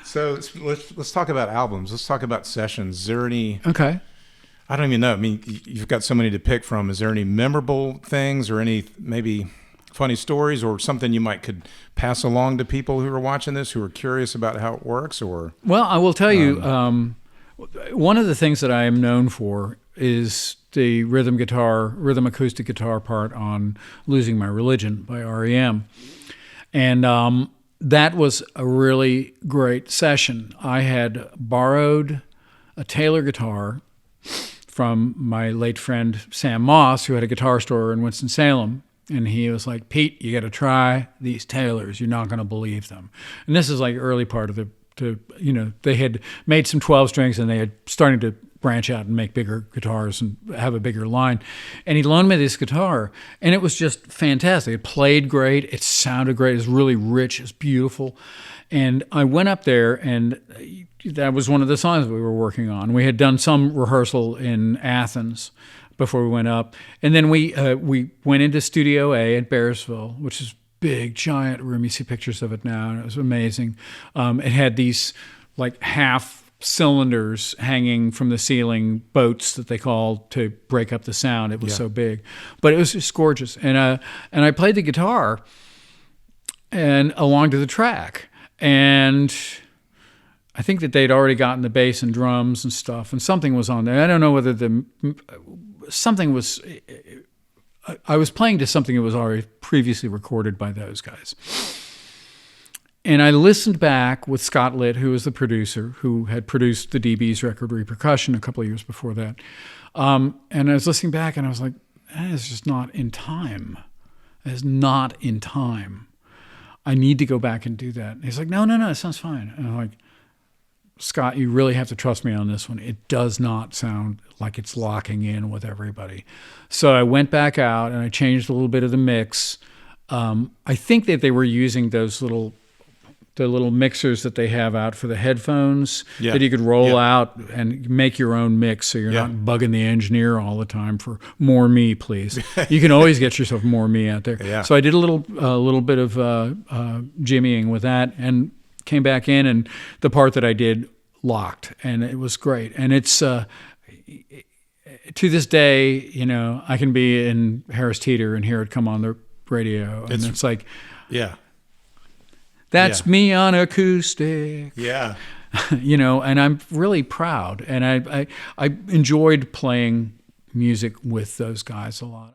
So let's talk about albums. Let's talk about sessions. Is there any? Okay. I don't even know. I mean, you've got so many to pick from. Is there any memorable things, or any maybe funny stories, or something you could pass along to people who are watching this, who are curious about how it works? Or Well, I will tell you, one of the things that I am known for is the rhythm acoustic guitar part on "Losing My Religion" by R.E.M. And that was a really great session. I had borrowed a Taylor guitar from my late friend Sam Moss, who had a guitar store in Winston-Salem. And he was like, "Pete, you got to try these Taylors. You're not going to believe them." And this is like early part of they had made some 12 strings and they had starting to branch out and make bigger guitars and have a bigger line. And he loaned me this guitar, and it was just fantastic. It played great. It sounded great. It was really rich. It was beautiful. And I went up there, and that was one of the songs we were working on. We had done some rehearsal in Athens before we went up. And then we went into Studio A at Bearsville, which is big, giant room. You see pictures of it now, and it was amazing. It had these like half cylinders hanging from the ceiling, boats that they called to break up the sound. It was so big, but it was just gorgeous. And I played the guitar and along to the track, and I think that they'd already gotten the bass and drums and stuff, and something was on there. I don't know whether something was. I was playing to something that was already previously recorded by those guys. And I listened back with Scott Litt, who was the producer, who had produced the DB's record Repercussion a couple of years before that. And I was listening back, and I was like, that is just not in time. That is not in time. I need to go back and do that. And he's like, no, it sounds fine. And I'm like, Scott, you really have to trust me on this one. It does not sound like it's locking in with everybody. So I went back out, and I changed a little bit of the mix. I think that they were using the little mixers that they have out for the headphones that you could roll out and make your own mix, so you're not bugging the engineer all the time for more me, please. You can always get yourself more me out there. Yeah. So I did a little bit of jimmying with that, and came back in, and the part that I did locked, and it was great. And it's to this day, I can be in Harris Teeter and hear it come on the radio, and it's like, that's me on acoustic. Yeah. And I'm really proud. And I enjoyed playing music with those guys a lot.